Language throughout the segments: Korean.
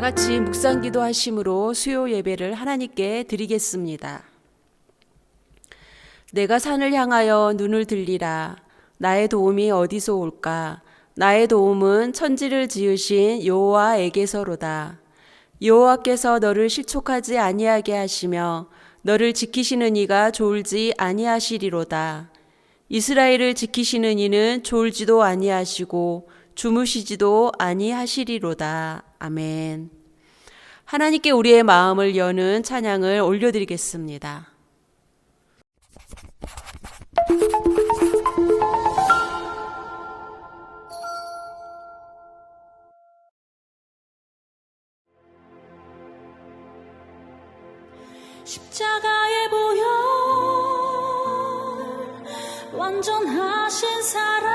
같이 묵상기도 하심으로 수요 예배를 하나님께 드리겠습니다. 내가 산을 향하여 눈을 들리라. 나의 도움이 어디서 올까? 나의 도움은 천지를 지으신 여호와에게서로다. 여호와께서 너를 실족하지 아니하게 하시며 너를 지키시는 이가 졸지 아니하시리로다. 이스라엘을 지키시는 이는 졸지도 아니하시고 주무시지도 아니하시리로다. 아멘. 하나님께 우리의 마음을 여는 찬양을 올려드리겠습니다. 십자가의 보혈 완전하신 사랑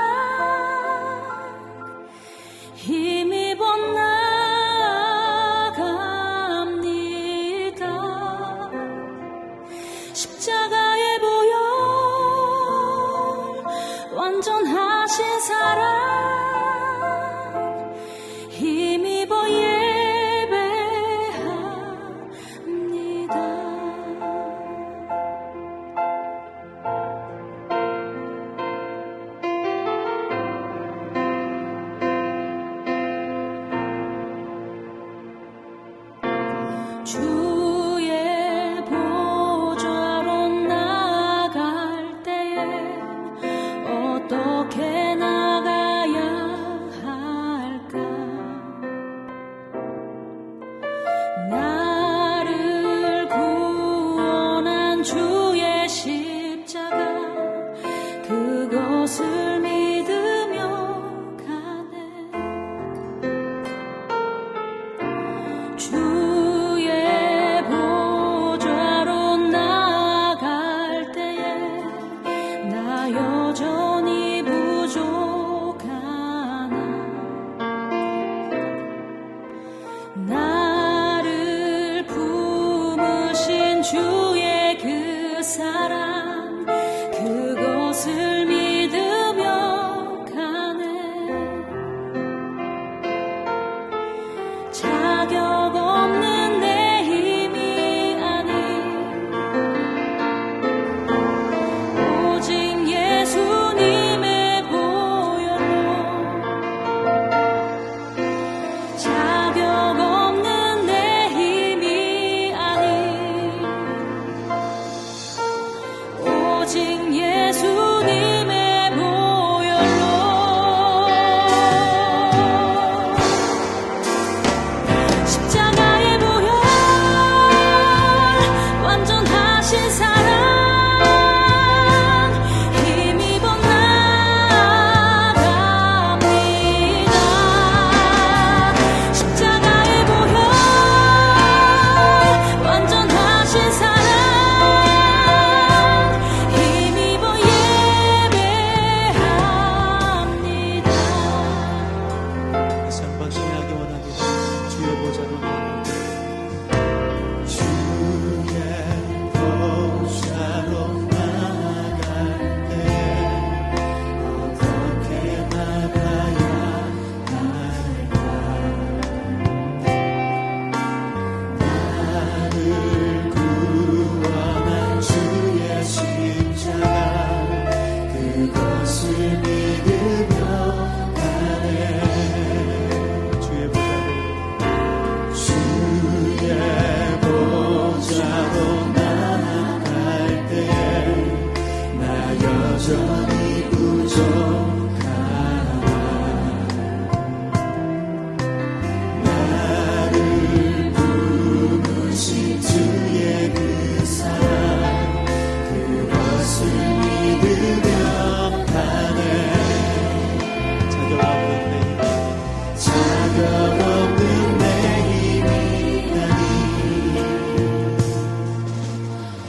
힘입어 나아갑니다. 십자가의 보혈 완전하신 사랑 힘입어 주의 보좌로 나갈 때에 어떻게 나가야 할까? 나를 구원한 주의 십자가 그것을 믿으며 가네. 주의 보좌로 나갈 때에 나 여전히 부족하나. 나를 품으신 주의 그 사랑 그것을 믿으며 가네. 자격 없는 내 힘이 아닌 오직 예수님의 보혈로 자격 없는 내 힘이 아닌 오직 예수님의 보혈로 십자가의 보혈 완전하신 사랑 힘입어 나갑니다. 십자가의 보혈 완전하신 사랑 힘입어 예배합니다. 다시 한번 신뢰하기 원하게 주여 보좌로 나아갈 때 어떻게 나가야 할까? 나를 구원한 주의 십자가 그것을 믿으며 가네. 주의 보좌로 나아갈 때 나 여전히 부족하나. 나를 부르신 주의 그 사랑 그것을 믿으며 가네. 자격 없는 내 힘이 아닌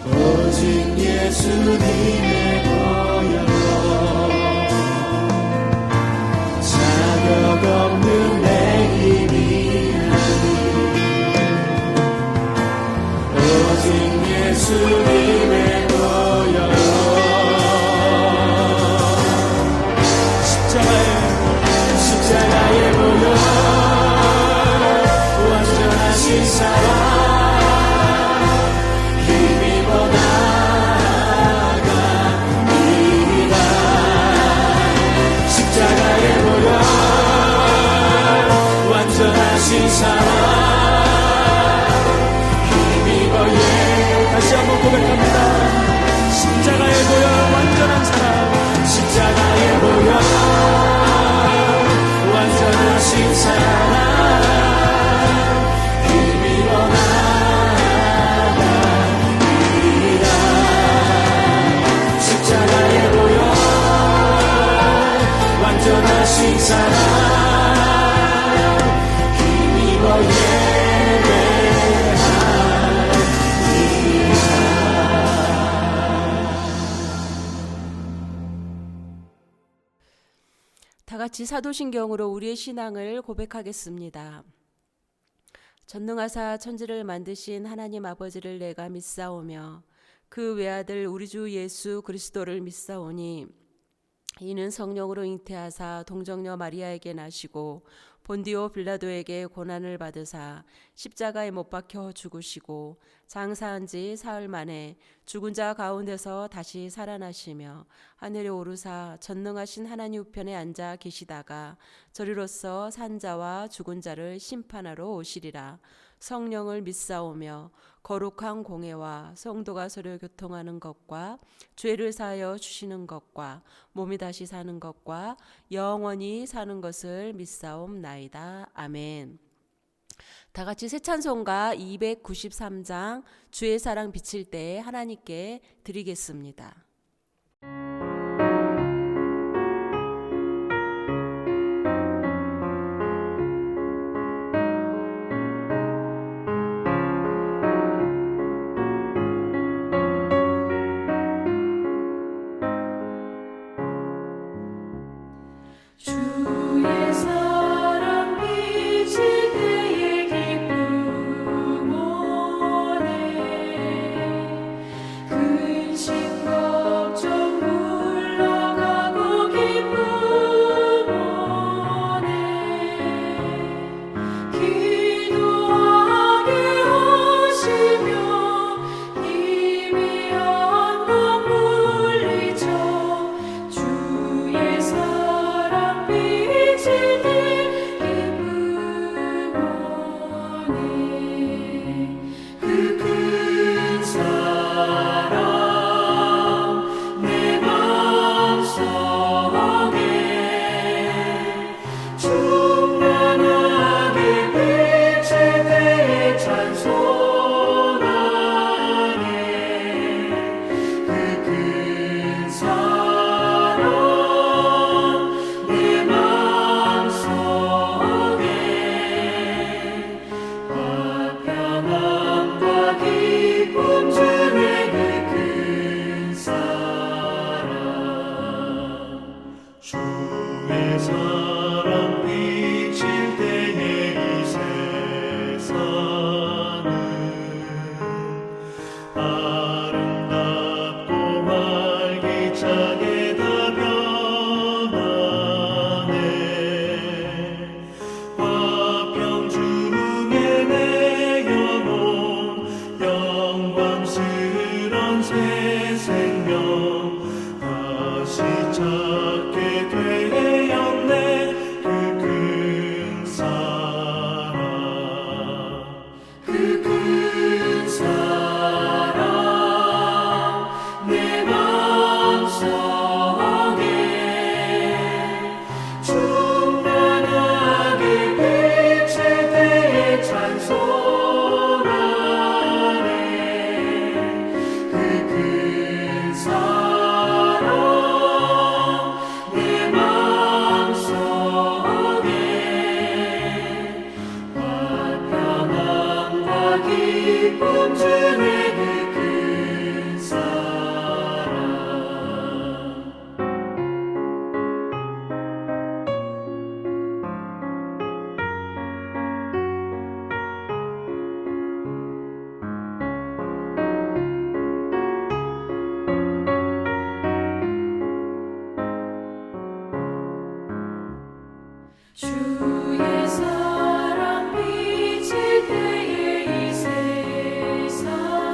오직 예수님의 보혈로 다 같이 사도신경으로 우리의 신앙을 고백하겠습니다. 전능하사 천지를 만드신 하나님 아버지를 내가 믿사오며 그 외아들 우리 주 예수 그리스도를 믿사오니 이는 성령으로 잉태하사 동정녀 마리아에게 나시고 본디오 빌라도에게 고난을 받으사 십자가에 못 박혀 죽으시고 장사한 지 사흘 만에 죽은 자 가운데서 다시 살아나시며 하늘에 오르사 전능하신 하나님 우편에 앉아 계시다가 저리로서 산 자와 죽은 자를 심판하러 오시리라. 성령을 믿사오며 거룩한 공회와 성도가 서로 교통하는 것과 죄를 사하여 주시는 것과 몸이 다시 사는 것과 영원히 사는 것을 믿사옵나이다. 아멘. 다 같이 새 찬송가 293장 주의 사랑 비칠 때 하나님께 드리겠습니다. 주의 사랑 비칠 때의 기쁨 오네 근심 걱정 물러가고 기쁨 오네 기도하게 하시며 희미한 밤 물리쳐 주의 사랑 비칠 때 기쁨 오네 그 큰 사랑 내 맘속에 충만하게 비칠 때 찬송하네 그 큰 사랑 내 맘속에 화평함과 기쁨 주네 그 큰 사랑 주의 사랑 비칠 때에 이 세상은 아름답고 활기차게 다 변하네 화평 중에 내 영혼 영광스런 새 생명 다시 찾게 되었네 그 큰 사랑 그 큰 사랑 내 맘속에 충만하게 비칠 때 찬송하네 그 큰 사랑 내 맘속에 화평함과 기쁨 주네 그 큰 사랑 주의 사랑 비칠 때에 이 세상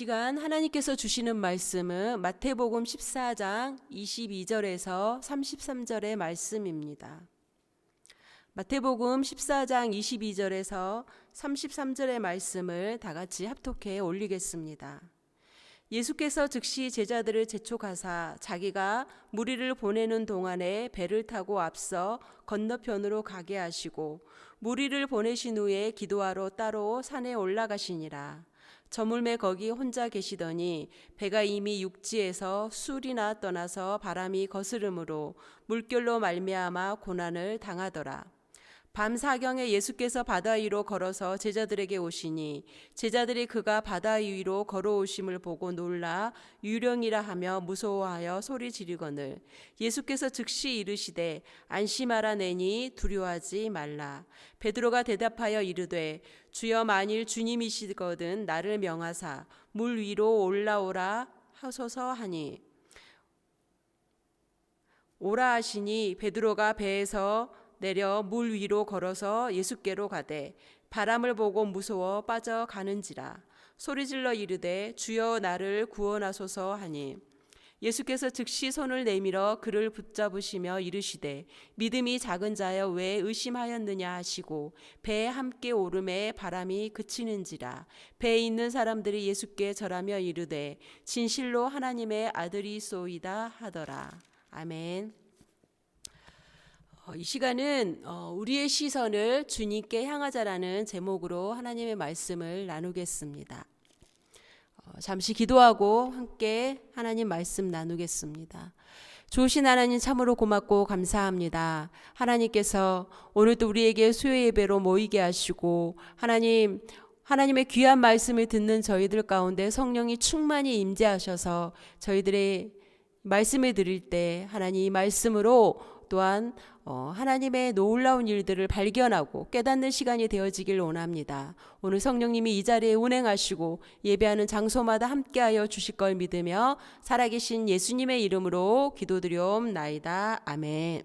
시간 하나님께서 주시는 말씀은 마태복음 14장 22절에서 33절의 말씀입니다. 마태복음 14장 22절에서 33절의 말씀을 다 같이 합독해 올리겠습니다. 예수께서 즉시 제자들을 재촉하사 자기가 무리를 보내는 동안에 배를 타고 앞서 건너편으로 가게 하시고 무리를 보내신 후에 기도하러 따로 산에 올라가시니라. 저물매 거기 혼자 계시더니 배가 이미 육지에서 술이나 떠나서 바람이 거스름으로 물결로 말미암아 고난을 당하더라. 밤 사경에 예수께서 바다 위로 걸어서 제자들에게 오시니 제자들이 그가 바다 위로 걸어오심을 보고 놀라 유령이라 하며 무서워하여 소리 지르거늘 예수께서 즉시 이르시되 안심하라 내니 두려워하지 말라. 베드로가 대답하여 이르되 주여 만일 주님이시거든 나를 명하사 물 위로 올라오라 하소서 하니 오라 하시니 베드로가 배에서 내려 물 위로 걸어서 예수께로 가되 바람을 보고 무서워 빠져가는지라. 소리질러 이르되 주여 나를 구원하소서 하니 예수께서 즉시 손을 내밀어 그를 붙잡으시며 이르시되 믿음이 작은 자여 왜 의심하였느냐 하시고 배에 함께 오름에 바람이 그치는지라. 배에 있는 사람들이 예수께 절하며 이르되 진실로 하나님의 아들이소이다 하더라. 아멘. 이 시간은 우리의 시선을 주님께 향하자라는 제목으로 하나님의 말씀을 나누겠습니다. 잠시 기도하고 함께 하나님 말씀 나누겠습니다. 좋으신 하나님 참으로 고맙고 감사합니다. 하나님께서 오늘도 우리에게 수요 예배로 모이게 하시고 하나님의 귀한 말씀을 듣는 저희들 가운데 성령이 충만히 임재하셔서 저희들의 말씀을 들을 때 하나님 이 말씀으로 또한 하나님의 놀라운 일들을 발견하고 깨닫는 시간이 되어지길 원합니다. 오늘 성령님이 이 자리에 운행하시고 예배하는 장소마다 함께하여 주실 걸 믿으며 살아계신 예수님의 이름으로 기도드리옵나이다. 아멘.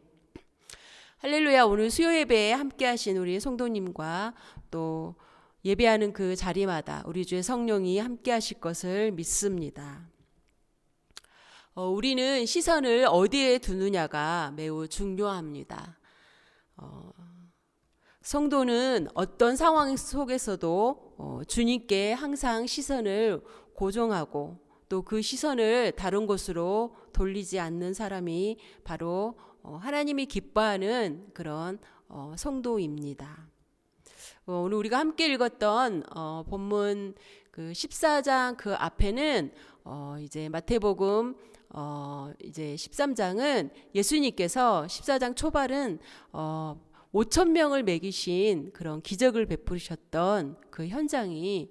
할렐루야. 오늘 수요 예배에 함께하신 우리 성도님과 또 예배하는 그 자리마다 우리 주의 성령이 함께하실 것을 믿습니다. 우리는 시선을 어디에 두느냐가 매우 중요합니다. 성도는 어떤 상황 속에서도 주님께 항상 시선을 고정하고 또 그 시선을 다른 곳으로 돌리지 않는 사람이 바로 하나님이 기뻐하는 그런 성도입니다. 오늘 우리가 함께 읽었던 본문 그 14장 그 앞에는 이제 마태복음 이제 13장은 예수님께서 14장 초반은 5천 명을 먹이신 그런 기적을 베푸셨던 그 현장이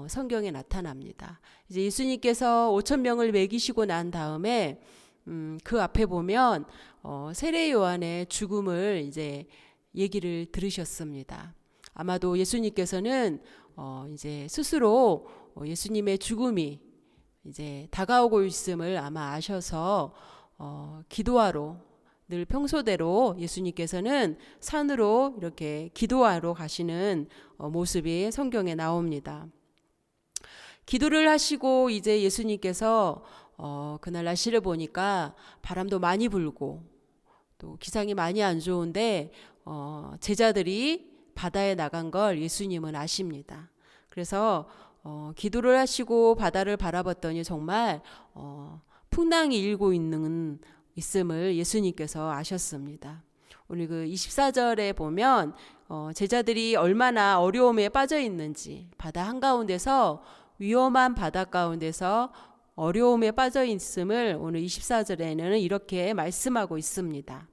성경에 나타납니다. 이제 예수님께서 5천 명을 먹이시고 난 다음에 그 앞에 보면 세례 요한의 죽음을 이제 얘기를 들으셨습니다. 아마도 예수님께서는 이제 스스로 예수님의 죽음이 이제 다가오고 있음을 아마 아셔서 기도하러 늘 평소대로 예수님께서는 산으로 이렇게 기도하러 가시는 모습이 성경에 나옵니다. 기도를 하시고 이제 예수님께서 그날 날씨를 보니까 바람도 많이 불고 또 기상이 많이 안 좋은데 제자들이 바다에 나간 걸 예수님은 아십니다. 그래서 기도를 하시고 바다를 바라봤더니 정말 풍랑이 일고 있음을 예수님께서 아셨습니다. 오늘 그 24절에 보면 제자들이 얼마나 어려움에 빠져 있는지 바다 한가운데서 위험한 바다 가운데서 어려움에 빠져 있음을 오늘 24절에는 이렇게 말씀하고 있습니다.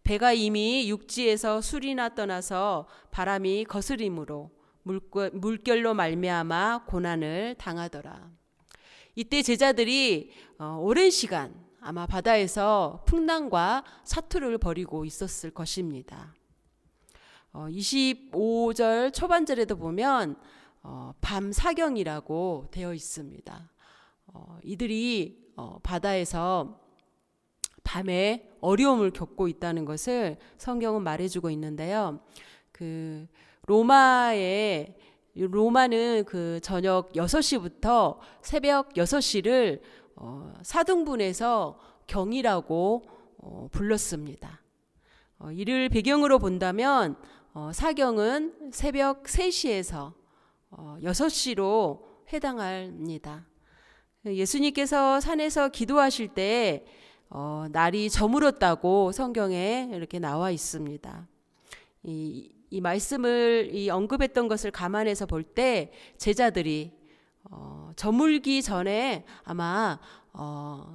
배가 이미 육지에서 술이나 떠나서 바람이 거스림으로 물결로 말미암아 고난을 당하더라. 이때 제자들이 오랜 시간 아마 바다에서 풍랑과 사투를 벌이고 있었을 것입니다. 25절 초반절에도 보면 밤 사경이라고 되어 있습니다. 이들이 바다에서 밤에 어려움을 겪고 있다는 것을 성경은 말해주고 있는데요. 그 로마의 로마는 그 저녁 6시부터 새벽 6시를 사등분해서 경이라고 불렀습니다. 이를 배경으로 본다면 사경은 새벽 3시에서 6시로 해당합니다. 예수님께서 산에서 기도하실 때 날이 저물었다고 성경에 이렇게 나와 있습니다. 이 말씀을 언급했던 것을 감안해서 볼 때 제자들이 저물기 전에 아마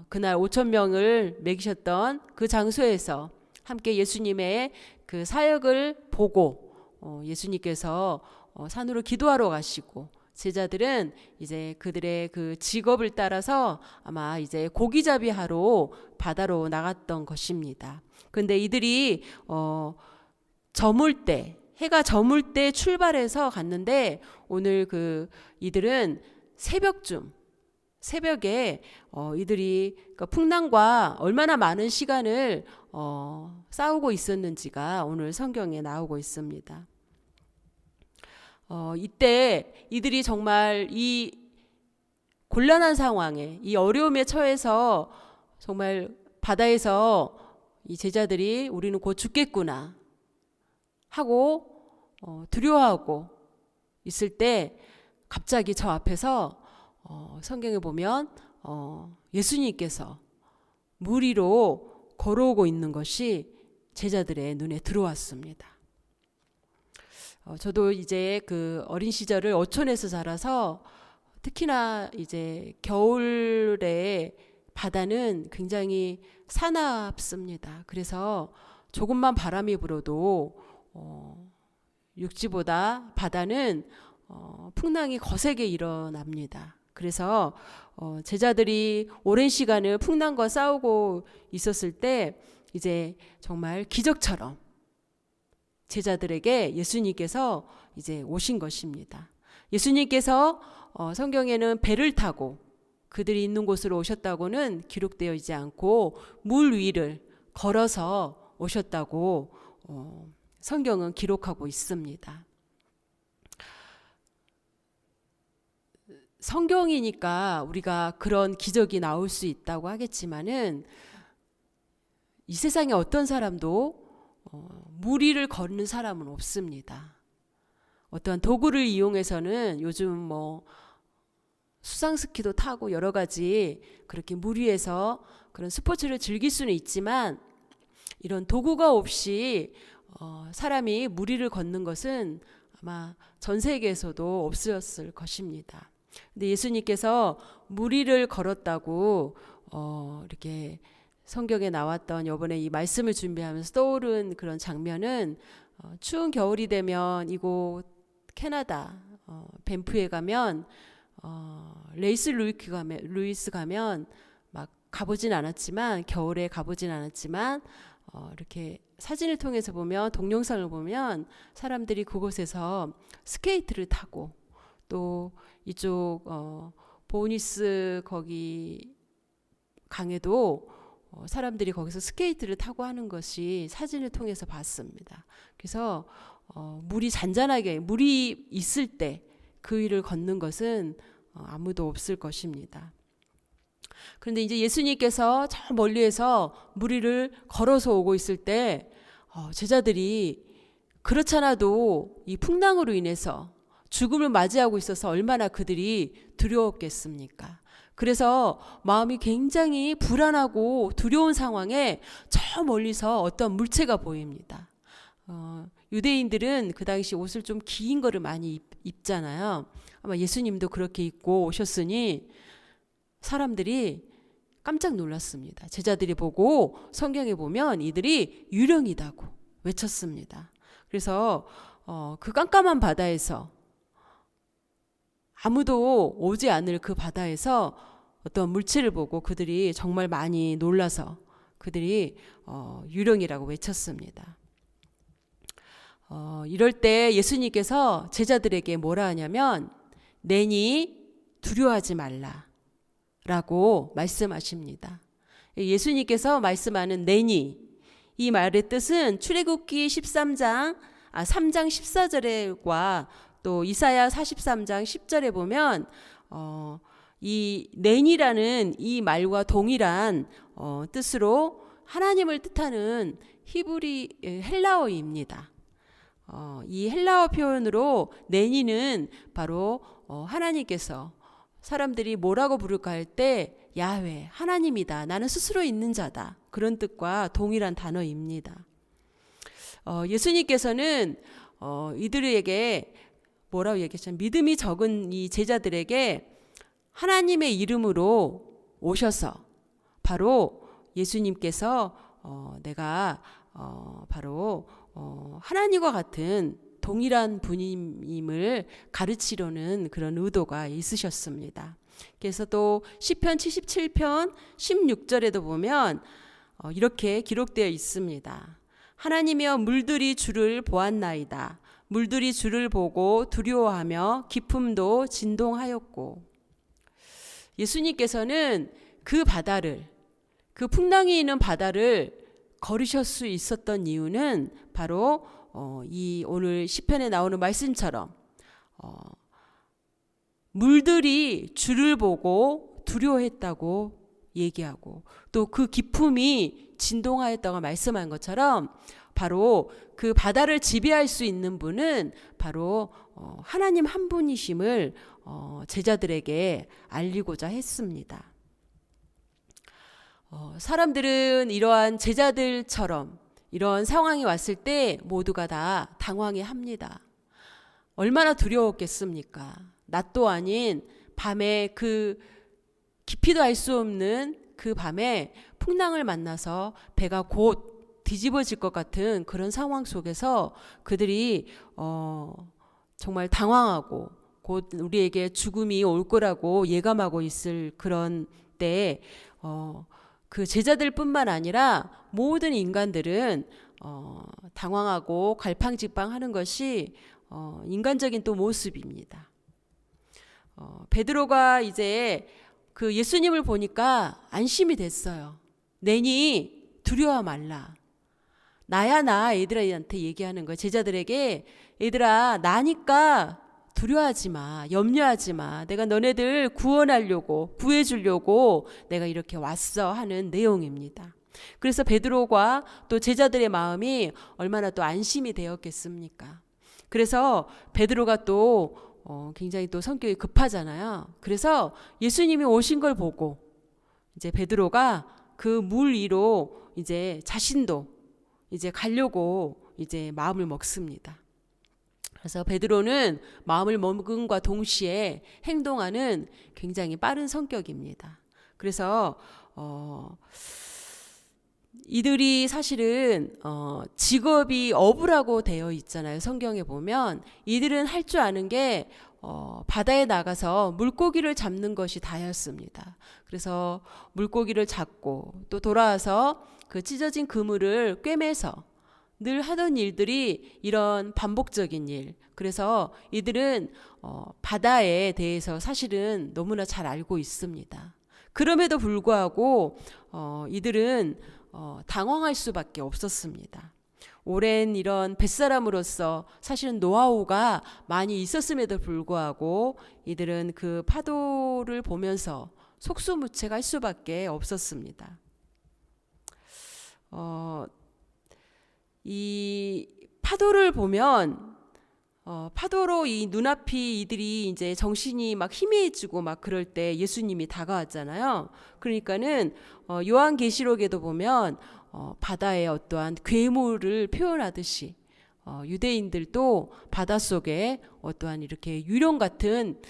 그날 5,000명을 먹이셨던 그 장소에서 함께 예수님의 그 사역을 보고 예수님께서 산으로 기도하러 가시고 제자들은 이제 그들의 그 직업을 따라서 아마 이제 고기잡이 하러 바다로 나갔던 것입니다. 근데 이들이 저물 때, 해가 저물 때 출발해서 갔는데 오늘 이들은 새벽에 이들이 그러니까 풍랑과 얼마나 많은 시간을 싸우고 있었는지가 오늘 성경에 나오고 있습니다. 이때 이들이 정말 이 곤란한 상황에 이 어려움에 처해서 정말 바다에서 이 제자들이 우리는 곧 죽겠구나 하고 두려워하고 있을 때 갑자기 저 앞에서 성경에 보면 예수님께서 물 위로 걸어오고 있는 것이 제자들의 눈에 들어왔습니다. 저도 이제 그 어린 시절을 어촌에서 자라서 특히나 이제 겨울에 바다는 굉장히 사납습니다. 그래서 조금만 바람이 불어도 육지보다 바다는 풍랑이 거세게 일어납니다. 그래서 제자들이 오랜 시간을 풍랑과 싸우고 있었을 때 이제 정말 기적처럼 제자들에게 예수님께서 이제 오신 것입니다. 예수님께서 성경에는 배를 타고 그들이 있는 곳으로 오셨다고는 기록되어 있지 않고 물 위를 걸어서 오셨다고 성경은 기록하고 있습니다. 성경이니까 우리가 그런 기적이 나올 수 있다고 하겠지만은 이 세상에 어떤 사람도 물 위를 걷는 사람은 없습니다. 어떠한 도구를 이용해서는 요즘 뭐 수상스키도 타고 여러 가지 그렇게 물 위에서 그런 스포츠를 즐길 수는 있지만 이런 도구가 없이 사람이 물 위를 걷는 것은 아마 전 세계에서도 없었을 것입니다. 근데 예수님께서 물 위를 걸었다고 이렇게 성경에 나왔던 이번에 이 말씀을 준비하면서 떠오른 그런 장면은 추운 겨울이 되면 이곳 캐나다 밴프에 가면 레이스 루이스 가면 막 가보진 않았지만 겨울에 가보진 않았지만 이렇게 사진을 통해서 보면 동영상을 보면 사람들이 그곳에서 스케이트를 타고 또 이쪽 보니스 거기 강에도 사람들이 거기서 스케이트를 타고 하는 것이 사진을 통해서 봤습니다. 그래서 물이 잔잔하게 물이 있을 때 그 위를 걷는 것은 아무도 없을 것입니다. 그런데 이제 예수님께서 저 멀리에서 물 위를 걸어서 오고 있을 때 제자들이 그렇잖아도 이 풍랑으로 인해서 죽음을 맞이하고 있어서 얼마나 그들이 두려웠겠습니까? 그래서 마음이 굉장히 불안하고 두려운 상황에 저 멀리서 어떤 물체가 보입니다. 유대인들은 그 당시 옷을 좀 긴 거를 많이 입잖아요. 아마 예수님도 그렇게 입고 오셨으니 사람들이 깜짝 놀랐습니다. 제자들이 보고 성경에 보면 이들이 유령이다고 외쳤습니다. 그래서 그 깜깜한 바다에서 아무도 오지 않을 그 바다에서 어떤 물체를 보고 그들이 정말 많이 놀라서 그들이 유령이라고 외쳤습니다. 이럴 때 예수님께서 제자들에게 뭐라 하냐면 내니 두려워하지 말라라고 말씀하십니다. 예수님께서 말씀하는 내니 이 말의 뜻은 출애굽기 3장 14절과 또 이사야 43장 10절에 보면 이 낸이라는 이 말과 동일한 뜻으로 하나님을 뜻하는 헬라어입니다. 이 헬라어 표현으로 낸이는 바로 하나님께서 사람들이 뭐라고 부를까 할 때 야훼, 하나님이다, 나는 스스로 있는 자다, 그런 뜻과 동일한 단어입니다. 예수님께서는 이들에게 뭐라고 얘기했죠? 믿음이 적은 이 제자들에게 하나님의 이름으로 오셔서 바로 예수님께서 내가 바로 하나님과 같은 동일한 분임을 가르치려는 그런 의도가 있으셨습니다. 그래서 또 시편 77편 16절에도 보면 이렇게 기록되어 있습니다. 하나님이여 물들이 주를 보았나이다. 물들이 주를 보고 두려워하며 기품도 진동하였고. 예수님께서는 그 바다를, 그 풍랑이 있는 바다를 걸으실 수 있었던 이유는 바로 이 오늘 시편에 나오는 말씀처럼 물들이 주를 보고 두려워했다고 얘기하고 또 그 기품이 진동하였다고 말씀한 것처럼 바로 그 바다를 지배할 수 있는 분은 바로 하나님 한 분이심을 제자들에게 알리고자 했습니다. 사람들은 이러한 제자들처럼 이런 상황이 왔을 때 모두가 다 당황해합니다. 얼마나 두려웠겠습니까? 낮도 아닌 밤에 그 깊이도 알 수 없는 그 밤에 풍랑을 만나서 배가 곧 뒤집어질 것 같은 그런 상황 속에서 그들이 정말 당황하고 곧 우리에게 죽음이 올 거라고 예감하고 있을 그런 때에 그 제자들뿐만 아니라 모든 인간들은 당황하고 갈팡질팡하는 것이 인간적인 또 모습입니다. 베드로가 이제 그 예수님을 보니까 안심이 됐어요. 내니 두려워 말라. 나야 나, 얘들한테 얘기하는 거예요. 제자들에게 얘들아 나니까 두려워하지 마, 염려하지 마. 내가 너네들 구원하려고, 구해주려고 내가 이렇게 왔어 하는 내용입니다. 그래서 베드로가 또 제자들의 마음이 얼마나 또 안심이 되었겠습니까? 그래서 베드로가 또 굉장히 또 성격이 급하잖아요. 그래서 예수님이 오신 걸 보고 이제 베드로가 그 물 위로 이제 자신도 이제 가려고 이제 마음을 먹습니다. 그래서 베드로는 마음을 먹음과 동시에 행동하는 굉장히 빠른 성격입니다. 그래서 이들이 사실은 직업이 어부라고 되어 있잖아요. 성경에 보면 이들은 할 줄 아는 게 바다에 나가서 물고기를 잡는 것이 다였습니다. 그래서 물고기를 잡고 또 돌아와서 그 찢어진 그물을 꿰매서 늘 하던 일들이 이런 반복적인 일. 그래서 이들은 바다에 대해서 사실은 너무나 잘 알고 있습니다. 그럼에도 불구하고 이들은 당황할 수밖에 없었습니다. 오랜 이런 뱃사람으로서 사실은 노하우가 많이 있었음에도 불구하고 이들은 그 파도를 보면서 속수무책할 수밖에 없었습니다. 이 파도를 보면 파도로 이 눈앞이 이들이 이제 정신이 막 희미해지고 막 그럴 때 예수님이 다가왔잖아요. 그러니까는 요한계시록에도 보면 바다에 어떠한 괴물을 표현하듯이 유대인들도 바닷속에 어떠한 이렇게 유령 같은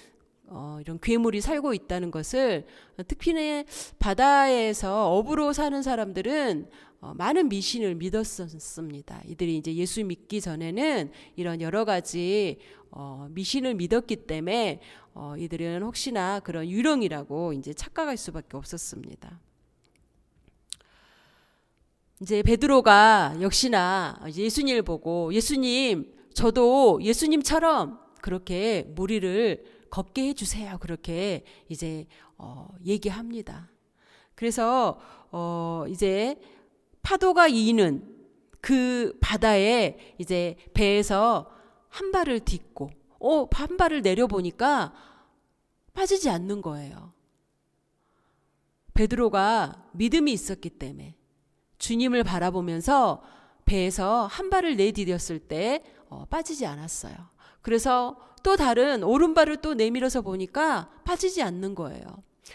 이런 괴물이 살고 있다는 것을 특히나 바다에서 어부로 사는 사람들은 많은 미신을 믿었습니다. 이들이 이제 예수 믿기 전에는 이런 여러 가지 미신을 믿었기 때문에 이들은 혹시나 그런 유령이라고 이제 착각할 수밖에 없었습니다. 이제 베드로가 역시나 예수님을 보고 예수님, 저도 예수님처럼 그렇게 물 위를 걷게 해주세요. 그렇게 이제 얘기합니다. 그래서 이제 파도가 이는 그 바다에 이제 배에서 한 발을 딛고 한 발을 내려보니까 빠지지 않는 거예요. 베드로가 믿음이 있었기 때문에 주님을 바라보면서 배에서 한 발을 내디뎠을 때 빠지지 않았어요. 그래서 또 다른 오른발을 또 내밀어서 보니까 빠지지 않는 거예요.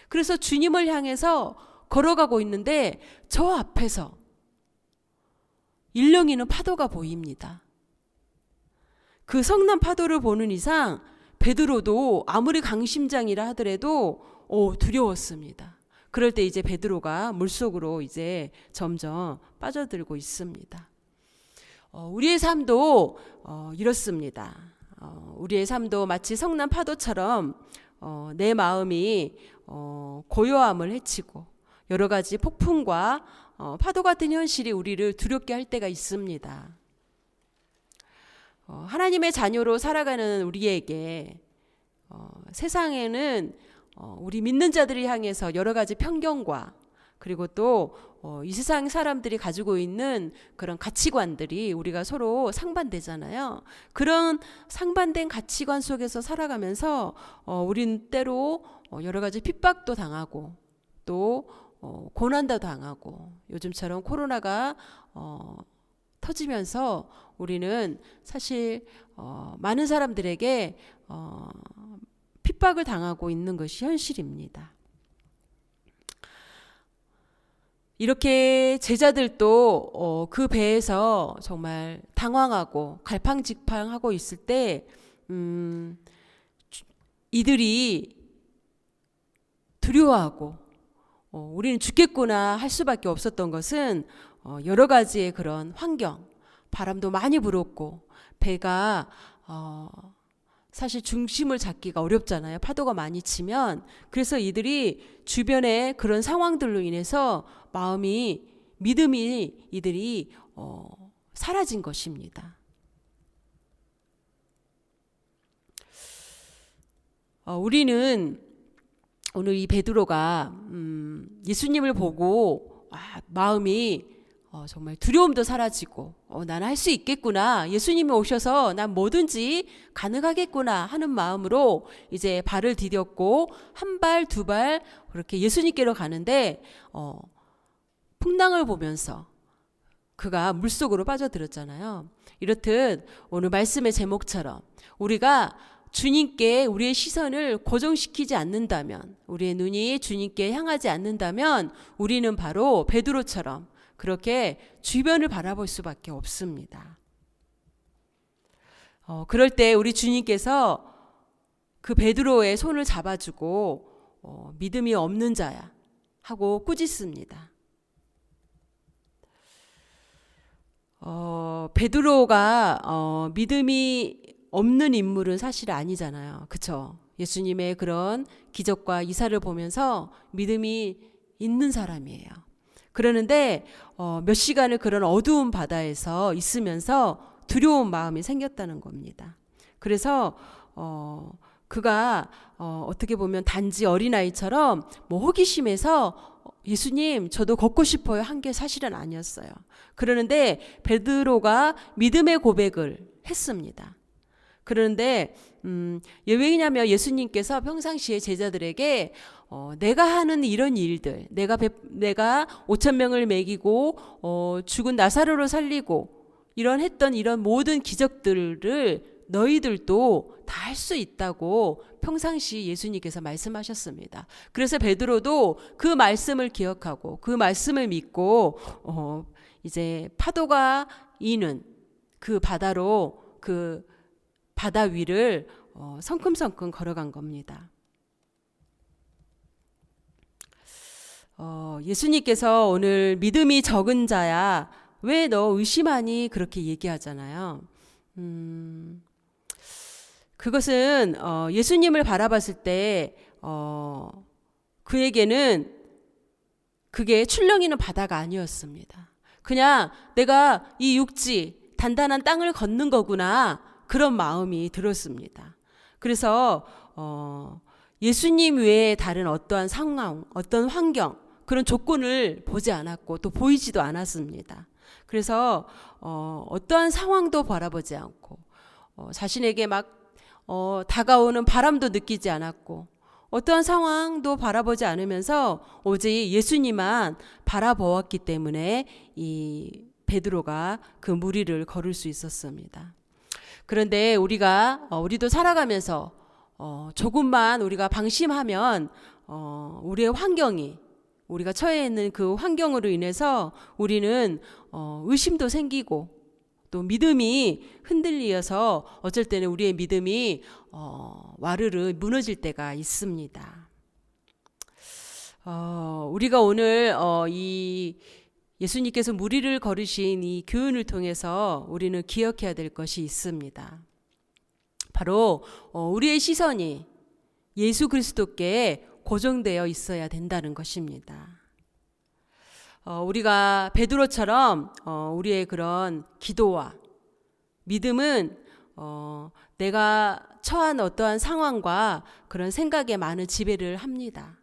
그래서 주님을 향해서 걸어가고 있는데 저 앞에서 일렁이는 파도가 보입니다. 그 성난 파도를 보는 이상 베드로도 아무리 강심장이라 하더라도 두려웠습니다. 그럴 때 이제 베드로가 물속으로 이제 점점 빠져들고 있습니다. 우리의 삶도 이렇습니다. 우리의 삶도 마치 성난 파도처럼 내 마음이 고요함을 헤치고 여러 가지 폭풍과 파도 같은 현실이 우리를 두렵게 할 때가 있습니다. 하나님의 자녀로 살아가는 우리에게 세상에는 우리 믿는 자들이 향해서 여러 가지 편견과 그리고 또 이 세상 사람들이 가지고 있는 그런 가치관들이 우리가 서로 상반되잖아요. 그런 상반된 가치관 속에서 살아가면서 우린 때로 여러 가지 핍박도 당하고 또 고난도 당하고 요즘처럼 코로나가 터지면서 우리는 사실 많은 사람들에게 핍박을 당하고 있는 것이 현실입니다. 이렇게 제자들도 그 배에서 정말 당황하고 갈팡질팡하고 있을 때 이들이 두려워하고 우리는 죽겠구나 할 수밖에 없었던 것은 여러 가지의 그런 환경, 바람도 많이 불었고 배가 사실 중심을 잡기가 어렵잖아요. 파도가 많이 치면. 그래서 이들이 주변의 그런 상황들로 인해서 믿음이 이들이 사라진 것입니다. 우리는 오늘 이 베드로가 예수님을 보고 마음이 정말 두려움도 사라지고 나는 할 수 있겠구나. 예수님이 오셔서 난 뭐든지 가능하겠구나 하는 마음으로 이제 발을 디뎠고 한 발, 두 발 그렇게 예수님께로 가는데 풍랑을 보면서 그가 물속으로 빠져들었잖아요. 이렇듯 오늘 말씀의 제목처럼 우리가 주님께 우리의 시선을 고정시키지 않는다면, 우리의 눈이 주님께 향하지 않는다면 우리는 바로 베드로처럼 그렇게 주변을 바라볼 수밖에 없습니다. 그럴 때 우리 주님께서 그 베드로의 손을 잡아주고 믿음이 없는 자야 하고 꾸짖습니다. 베드로가 믿음이 없는 인물은 사실 아니잖아요. 그렇죠? 예수님의 그런 기적과 이사를 보면서 믿음이 있는 사람이에요. 그러는데 몇 시간을 그런 어두운 바다에서 있으면서 두려운 마음이 생겼다는 겁니다. 그래서 그가 어떻게 보면 단지 어린아이처럼 호기심에서 예수님 저도 걷고 싶어요 한 게 사실은 아니었어요. 그러는데 베드로가 믿음의 고백을 했습니다. 그런데 왜냐하면 예수님께서 평상시에 제자들에게 내가 하는 이런 일들, 내가 5,000명을 먹이고 죽은 나사로를 살리고 했던 이런 모든 기적들을 너희들도 다 할 수 있다고 평상시 예수님께서 말씀하셨습니다. 그래서 베드로도 그 말씀을 기억하고 그 말씀을 믿고 이제 파도가 이는 그 바다로 그 바다 위를 성큼성큼 걸어간 겁니다. 예수님께서 오늘 믿음이 적은 자야 왜 너 의심하니 그렇게 얘기하잖아요. 그것은 예수님을 바라봤을 때 그에게는 그게 출렁이는 바다가 아니었습니다. 그냥 내가 이 육지 단단한 땅을 걷는 거구나 그런 마음이 들었습니다. 그래서 예수님 외에 다른 어떠한 상황, 어떤 환경, 그런 조건을 보지 않았고 또 보이지도 않았습니다. 그래서 어떠한 상황도 바라보지 않고 자신에게 막 다가오는 바람도 느끼지 않았고 어떠한 상황도 바라보지 않으면서 오직 예수님만 바라보았기 때문에 이 베드로가 그 무리를 걸을 수 있었습니다. 그런데 우리도 살아가면서 조금만 우리가 방심하면 우리의 환경이 우리가 처해 있는 그 환경으로 인해서 우리는 의심도 생기고 또 믿음이 흔들려서 어쩔 때는 우리의 믿음이 와르르 무너질 때가 있습니다. 우리가 오늘 이 예수님께서 무리를 걸으신 이 교훈을 통해서 우리는 기억해야 될 것이 있습니다. 바로 우리의 시선이 예수 그리스도께 고정되어 있어야 된다는 것입니다. 우리가 베드로처럼 우리의 그런 기도와 믿음은 내가 처한 어떠한 상황과 그런 생각에 많은 지배를 합니다.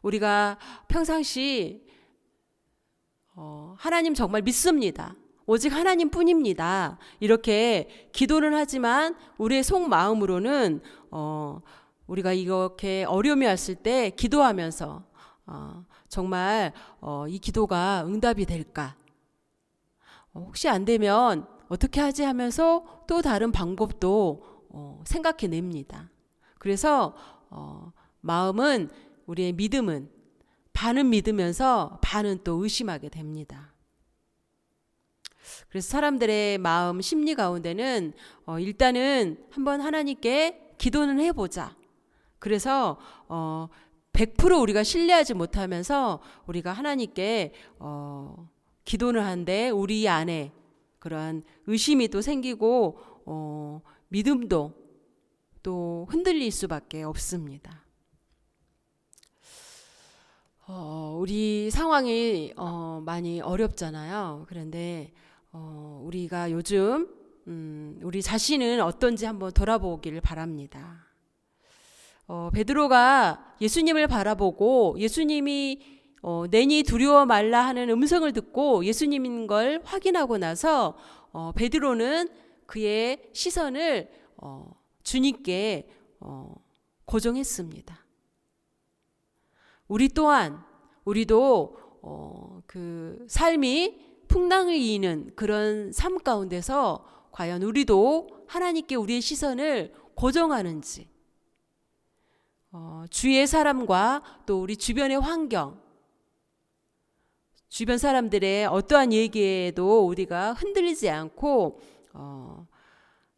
우리가 평상시 하나님 정말 믿습니다. 오직 하나님뿐입니다. 이렇게 기도는 하지만 우리의 속마음으로는 우리가 이렇게 어려움이 왔을 때 기도하면서 정말 이 기도가 응답이 될까? 혹시 안 되면 어떻게 하지 하면서 또 다른 방법도 생각해냅니다. 그래서 마음은 우리의 믿음은 반은 믿으면서 반은 또 의심하게 됩니다. 그래서 사람들의 마음 심리 가운데는 일단은 한번 하나님께 기도는 해보자. 그래서 100% 우리가 신뢰하지 못하면서 우리가 하나님께 기도는 하는데 우리 안에 그러한 의심이 또 생기고 믿음도 또 흔들릴 수밖에 없습니다. 우리 상황이 많이 어렵잖아요. 그런데 우리가 요즘 우리 자신은 어떤지 한번 돌아보기를 바랍니다. 베드로가 예수님을 바라보고 예수님이 내니 두려워 말라 하는 음성을 듣고 예수님인 걸 확인하고 나서 베드로는 그의 시선을 주님께 고정했습니다. 우리 또한 우리도 그 삶이 풍랑을 이는 그런 삶 가운데서 과연 우리도 하나님께 우리의 시선을 고정하는지 주위의 사람과 또 우리 주변의 환경 주변 사람들의 어떠한 얘기에도 우리가 흔들리지 않고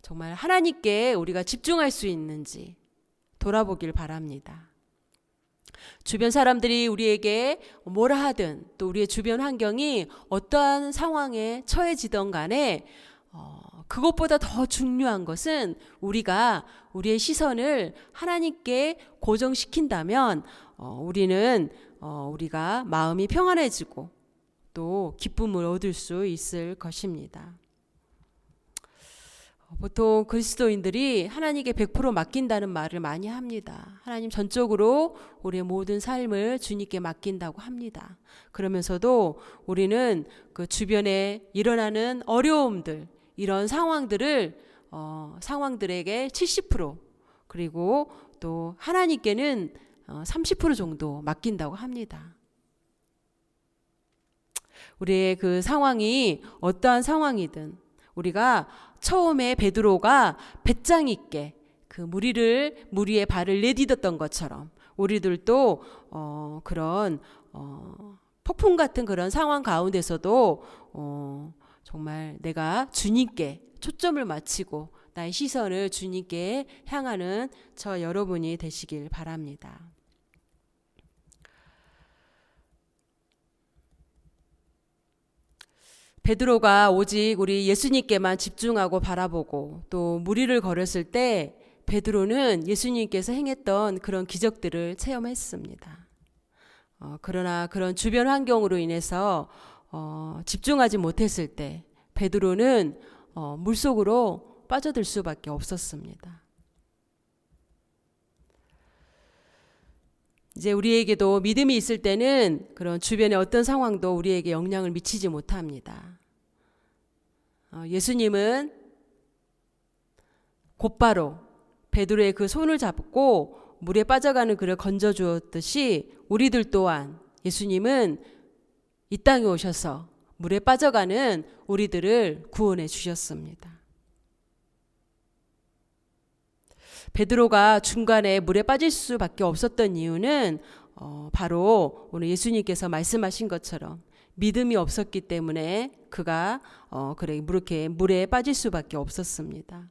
정말 하나님께 우리가 집중할 수 있는지 돌아보길 바랍니다. 주변 사람들이 우리에게 뭐라 하든 또 우리의 주변 환경이 어떠한 상황에 처해지던 간에 그것보다 더 중요한 것은 우리가 우리의 시선을 하나님께 고정시킨다면 우리가 마음이 평안해지고 또 기쁨을 얻을 수 있을 것입니다. 보통 그리스도인들이 하나님께 100% 맡긴다는 말을 많이 합니다. 하나님 전적으로 우리의 모든 삶을 주님께 맡긴다고 합니다. 그러면서도 우리는 그 주변에 일어나는 어려움들, 이런 상황들에게 70% 그리고 또 하나님께는 30% 정도 맡긴다고 합니다. 우리의 그 상황이 어떠한 상황이든 우리가 처음에 베드로가 배짱 있게 그 무리의 발을 내딛었던 것처럼 우리들도 그런 폭풍 같은 그런 상황 가운데서도 정말 내가 주님께 초점을 맞추고 나의 시선을 주님께 향하는 저 여러분이 되시길 바랍니다. 베드로가 오직 우리 예수님께만 집중하고 바라보고 또 무리를 걸었을 때 베드로는 예수님께서 행했던 그런 기적들을 체험했습니다. 그러나 그런 주변 환경으로 인해서 집중하지 못했을 때 베드로는 물속으로 빠져들 수밖에 없었습니다. 이제 우리에게도 믿음이 있을 때는 그런 주변의 어떤 상황도 우리에게 영향을 미치지 못합니다. 예수님은 곧바로 베드로의 그 손을 잡고 물에 빠져가는 그를 건져 주었듯이 우리들 또한 예수님은 이 땅에 오셔서 물에 빠져가는 우리들을 구원해 주셨습니다. 베드로가 중간에 물에 빠질 수밖에 없었던 이유는 바로 오늘 예수님께서 말씀하신 것처럼 믿음이 없었기 때문에 그가 그렇게 물에 빠질 수밖에 없었습니다.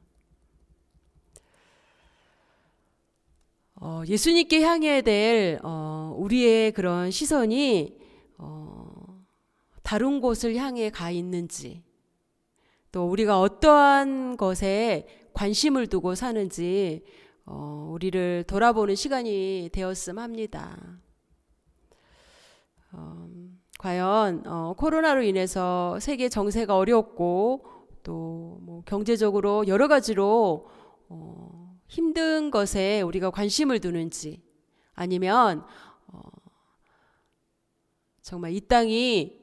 예수님께 향해야 될 우리의 그런 시선이 다른 곳을 향해 가 있는지, 또 우리가 어떠한 것에 관심을 두고 사는지 우리를 돌아보는 시간이 되었음 합니다. 과연 코로나로 인해서 세계 정세가 어렵고 또 뭐 경제적으로 여러 가지로 힘든 것에 우리가 관심을 두는지, 아니면 정말 이 땅이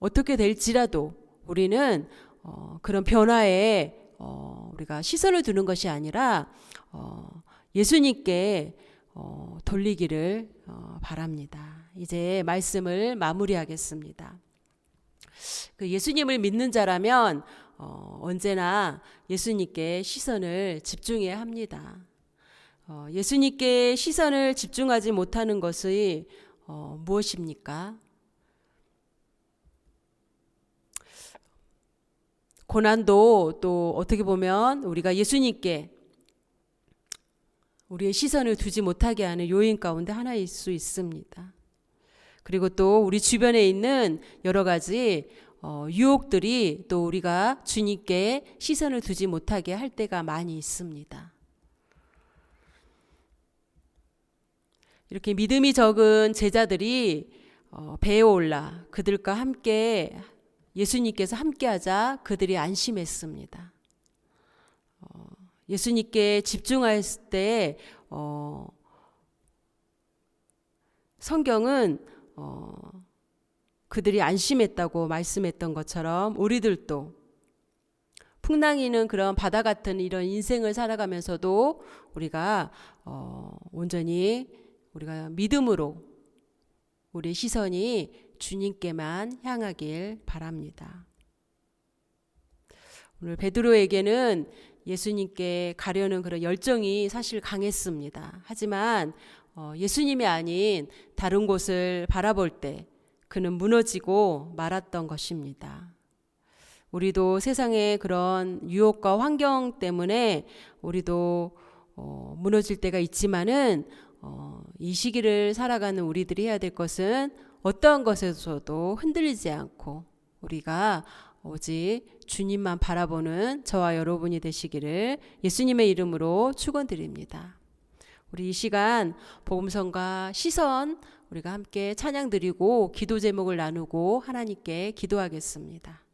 어떻게 될지라도 우리는 그런 변화에 우리가 시선을 두는 것이 아니라 예수님께 돌리기를 바랍니다. 이제 말씀을 마무리하겠습니다. 그 예수님을 믿는 자라면 언제나 예수님께 시선을 집중해야 합니다. 예수님께 시선을 집중하지 못하는 것이 무엇입니까? 고난도 또 어떻게 보면 우리가 예수님께 우리의 시선을 두지 못하게 하는 요인 가운데 하나일 수 있습니다. 그리고 또 우리 주변에 있는 여러 가지 유혹들이 또 우리가 주님께 시선을 두지 못하게 할 때가 많이 있습니다. 이렇게 믿음이 적은 제자들이 배에 올라 그들과 함께 예수님께서 함께하자 그들이 안심했습니다. 예수님께 집중했을 때 성경은 그들이 안심했다고 말씀했던 것처럼 우리들도 풍랑이는 그런 바다 같은 이런 인생을 살아가면서도 우리가 온전히 우리가 믿음으로 우리 시선이 주님께만 향하길 바랍니다. 오늘 베드로에게는 예수님께 가려는 그런 열정이 사실 강했습니다. 하지만 예수님이 아닌 다른 곳을 바라볼 때 그는 무너지고 말았던 것입니다. 우리도 세상의 그런 유혹과 환경 때문에 우리도 무너질 때가 있지만은 이 시기를 살아가는 우리들이 해야 될 것은 어떠한 것에서도 흔들리지 않고 우리가 오직 주님만 바라보는 저와 여러분이 되시기를 예수님의 이름으로 축원드립니다. 우리 이 시간 복음성과 시선 우리가 함께 찬양 드리고 기도 제목을 나누고 하나님께 기도하겠습니다.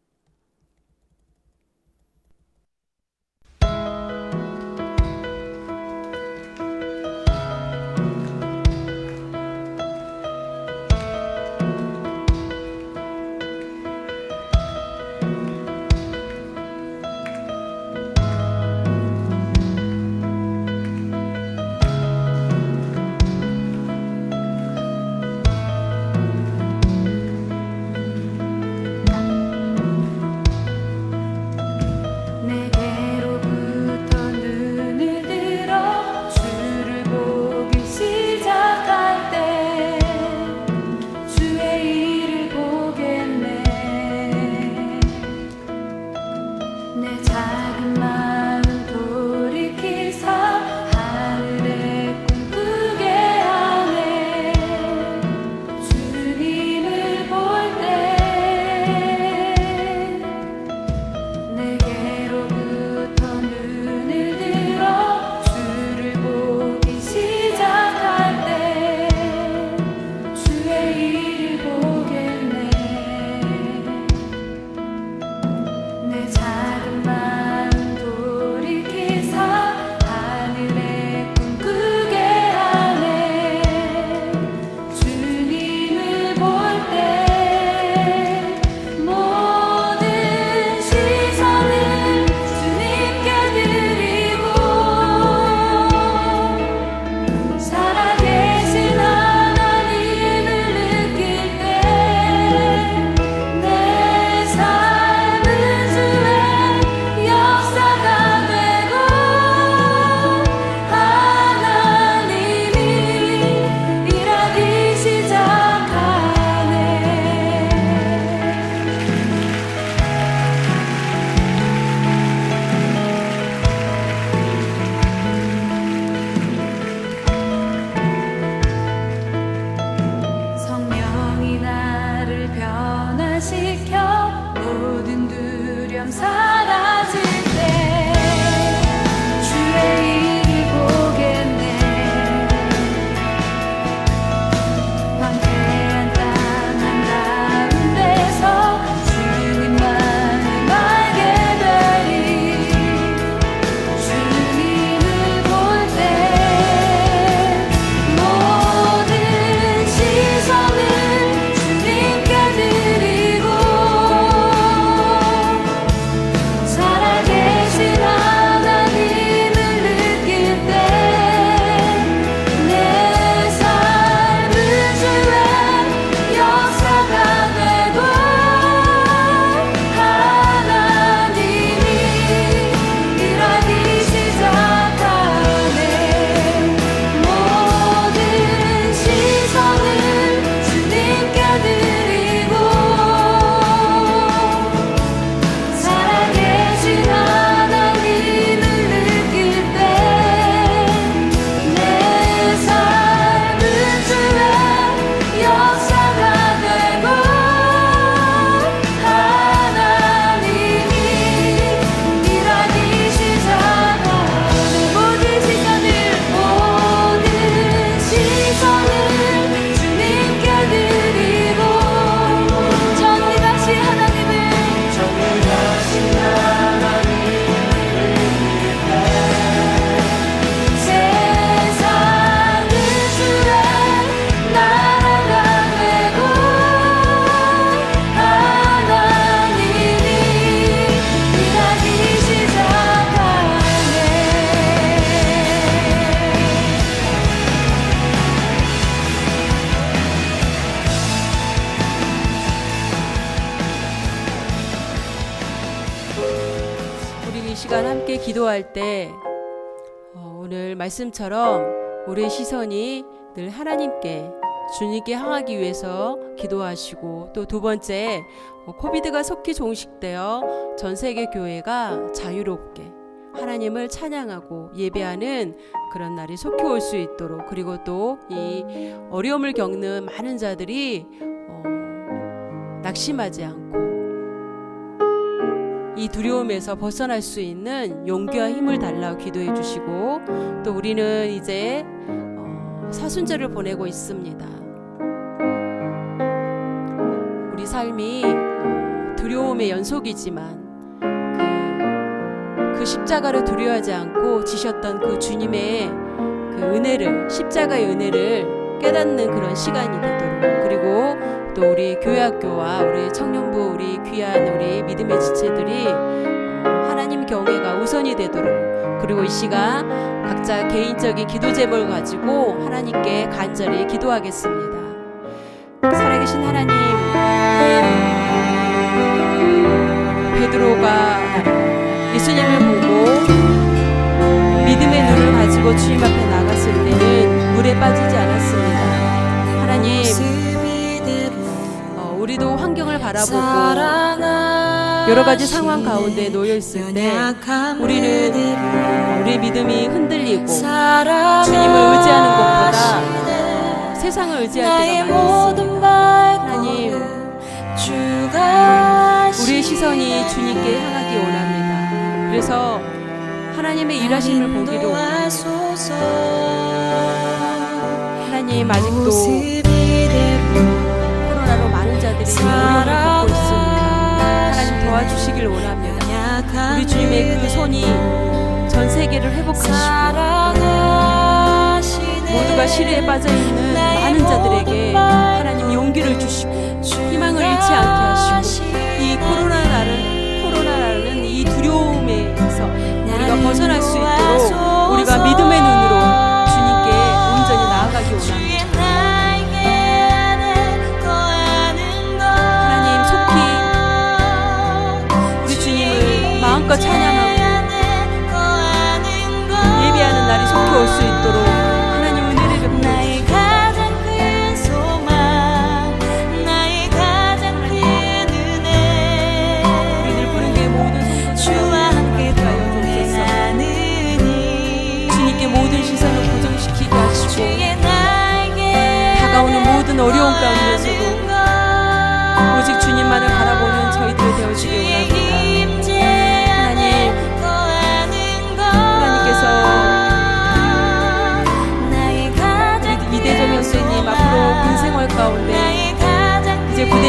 변화시켜 모든 두려움 사라질 때 주의 일을 보겠네. 황폐한 땅 한가운데서 주님만을 알게 되리. 주님을 볼 때 모든 시선을 주님께 드리고 살아계신 하나님을 느낄 때 내 삶은 주의 역사가 되고 하나님이 일하기 시작하네. 모든 시선을 주님께 드리고 살아계신 하나님을 느낄 때 내 삶은 주의 역사가 되고 하나님이 일하기 시작하네. 모든 시선을 주님께 드리고 정의하신 하나님을 세상은 주의 나라가 되고 하나님이 일하기 시작하네. 우리 이 시간 함께 기도할 때 오늘 말씀처럼 우리의 시선이 늘 하나님께 주님께 향하기 위해서 기도하시고, 또 두 번째 코비드가 속히 종식되어 전 세계 교회가 자유롭게 하나님을 찬양하고 예배하는 그런 날이 속히 올 수 있도록, 그리고 또 이 어려움을 겪는 많은 자들이 낙심하지 않고 이 두려움에서 벗어날 수 있는 용기와 힘을 달라고 기도해 주시고, 또 우리는 이제 사순절을 보내고 있습니다. 우리 삶이 두려움의 연속이지만 그 십자가를 두려워하지 않고 지셨던 그 주님의 그 은혜를, 십자가의 은혜를 깨닫는 그런 시간이 되도록, 그리고 또 우리 교회학교와 우리 청년부, 우리 귀한 우리 믿음의 지체들이 하나님 경외가 우선이 되도록, 그리고 이 시간 각자 개인적인 기도 제목을 가지고 하나님께 간절히 기도하겠습니다. 살아계신 하나님, 베드로가 예수님을 보고 믿음의 눈을 가지고 주님 앞에 나갔을 때는 물에 빠지지 않았습니다. 하나님, 우리도 환경을 바라보고 여러 가지 상황 가운데 놓여 있을 때 우리는 우리의 믿음이 흔들리고 주님을 의지하는 것보다 세상을 의지할 때가 많이 있습니다. 하나님, 우리의 시선이 주님께 향하기 원합니다. 그래서 하나님의 일하심을 보기를 원합니다. 하나님, 아직도 코로나로 많은 자들이 어려움을 겪고 있습니다. 하나님 도와주시길 원합니다. 우리 주님의 그 손이 전 세계를 회복하시고 모두가 시리에 빠져있는 많은 자들에게 하나님 용기를 주시고 희망을 잃지 않게 하시고, 이 코로나라는 이 두려움에서 우리가 벗어날 수 있도록 우리가 믿음의 눈으로 주님께 온전히 나아가기 원합니다. 하나님, 속히 우리 주님을 마음껏 찬양하고 예배하는 날이 속히 올 수 있도록 하나님 은혜를 베풀어 주시옵소서.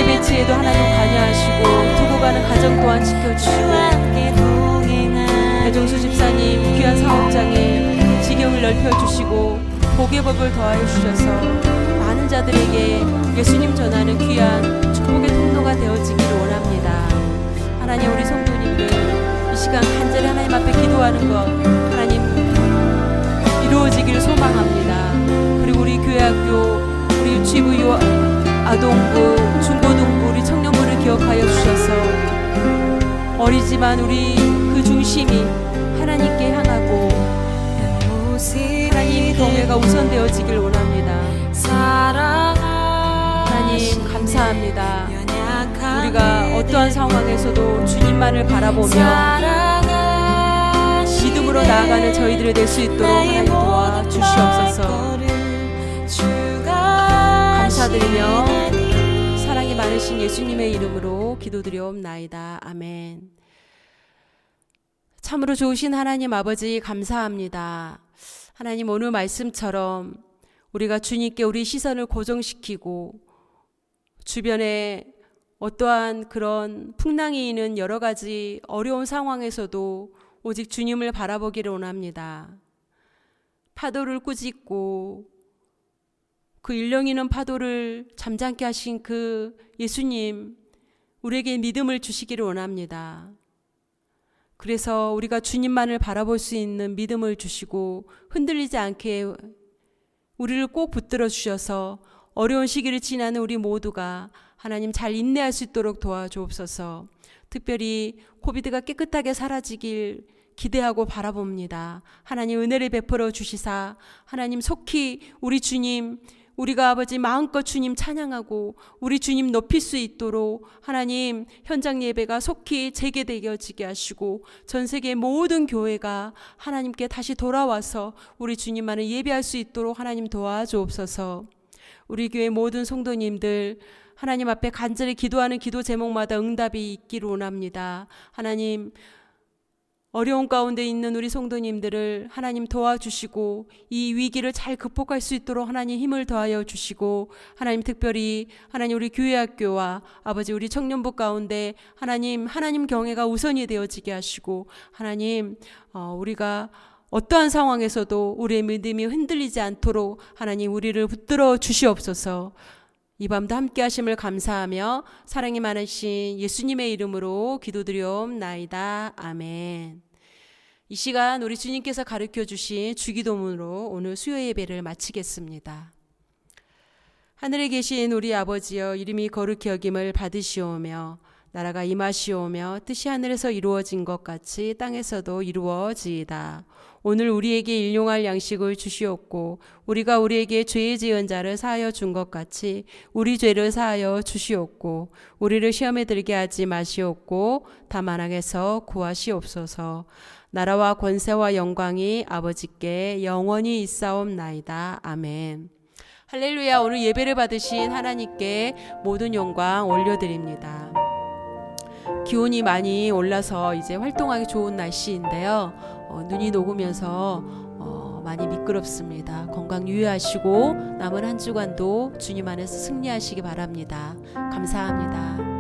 예배 배치에도 하나님 관여하시고 두고 가는 가정 또한 지켜주시고 배종수 집사님 귀한 사업장에 지경을 넓혀주시고 복의 법을 더하여 주셔서 많은 자들에게 예수님 전하는 귀한 축복의 통로가 되어지기를 원합니다. 하나님, 우리 성도님들 이 시간 간절히 하나님 앞에 기도하는 것 하나님 이루어지기를 소망합니다. 그리고 우리 교회학교, 우리 유치부, 아동부, 중고등부, 우리 청년부를 기억하여 주셔서 어리지만 우리 그 중심이 하나님께 향하고 하나님 경외가 우선되어지길 원합니다. 하나님 감사합니다. 우리가 어떠한 상황에서도 주님만을 바라보며 믿음으로 나아가는 저희들이 될 수 있도록 하나님 도와주시옵소서. 감사드리며 사랑이 많으신 예수님의 이름으로 기도드리옵나이다. 아멘. 참으로 좋으신 하나님 아버지 감사합니다. 하나님, 오늘 말씀처럼 우리가 주님께 우리 시선을 고정시키고 주변에 어떠한 그런 풍랑이 있는 여러 가지 어려운 상황에서도 오직 주님을 바라보기를 원합니다. 파도를 꾸짖고 그 일렁이는 파도를 잠잠케 하신 그 예수님, 우리에게 믿음을 주시기를 원합니다. 그래서 우리가 주님만을 바라볼 수 있는 믿음을 주시고 흔들리지 않게 우리를 꼭 붙들어 주셔서 어려운 시기를 지나는 우리 모두가 하나님 잘 인내할 수 있도록 도와주옵소서. 특별히 코비드가 깨끗하게 사라지길 기대하고 바라봅니다. 하나님 은혜를 베풀어 주시사 하나님 속히 우리 주님, 우리가 아버지 마음껏 주님 찬양하고 우리 주님 높일 수 있도록 하나님 현장 예배가 속히 재개되어지게 하시고 전 세계 모든 교회가 하나님께 다시 돌아와서 우리 주님만을 예배할 수 있도록 하나님 도와주옵소서. 우리 교회 모든 성도님들 하나님 앞에 간절히 기도하는 기도 제목마다 응답이 있기를 원합니다. 하나님, 어려운 가운데 있는 우리 성도님들을 하나님 도와주시고 이 위기를 잘 극복할 수 있도록 하나님 힘을 더하여 주시고 하나님 특별히 하나님 우리 교회학교와 아버지 우리 청년부 가운데 하나님 경외가 우선이 되어지게 하시고 하나님 우리가 어떠한 상황에서도 우리의 믿음이 흔들리지 않도록 하나님 우리를 붙들어 주시옵소서. 이 밤도 함께 하심을 감사하며 사랑이 많으신 예수님의 이름으로 기도드리옵나이다. 아멘. 이 시간 우리 주님께서 가르쳐 주신 주기도문으로 오늘 수요 예배를 마치겠습니다. 하늘에 계신 우리 아버지여, 이름이 거룩히 여김을 받으시오며 나라가 임하시오며 뜻이 하늘에서 이루어진 것 같이 땅에서도 이루어지이다. 오늘 우리에게 일용할 양식을 주시옵고 우리가 우리에게 죄 지은 자를 사하여 준 것 같이 우리 죄를 사하여 주시옵고 우리를 시험에 들게 하지 마시옵고 다만 악에서 구하시옵소서. 나라와 권세와 영광이 아버지께 영원히 있사옵나이다. 아멘. 할렐루야. 오늘 예배를 받으신 하나님께 모든 영광 올려드립니다. 기온이 많이 올라서 이제 활동하기 좋은 날씨인데요. 눈이 녹으면서 많이 미끄럽습니다. 건강 유의하시고 남은 한 주간도 주님 안에서 승리하시기 바랍니다. 감사합니다.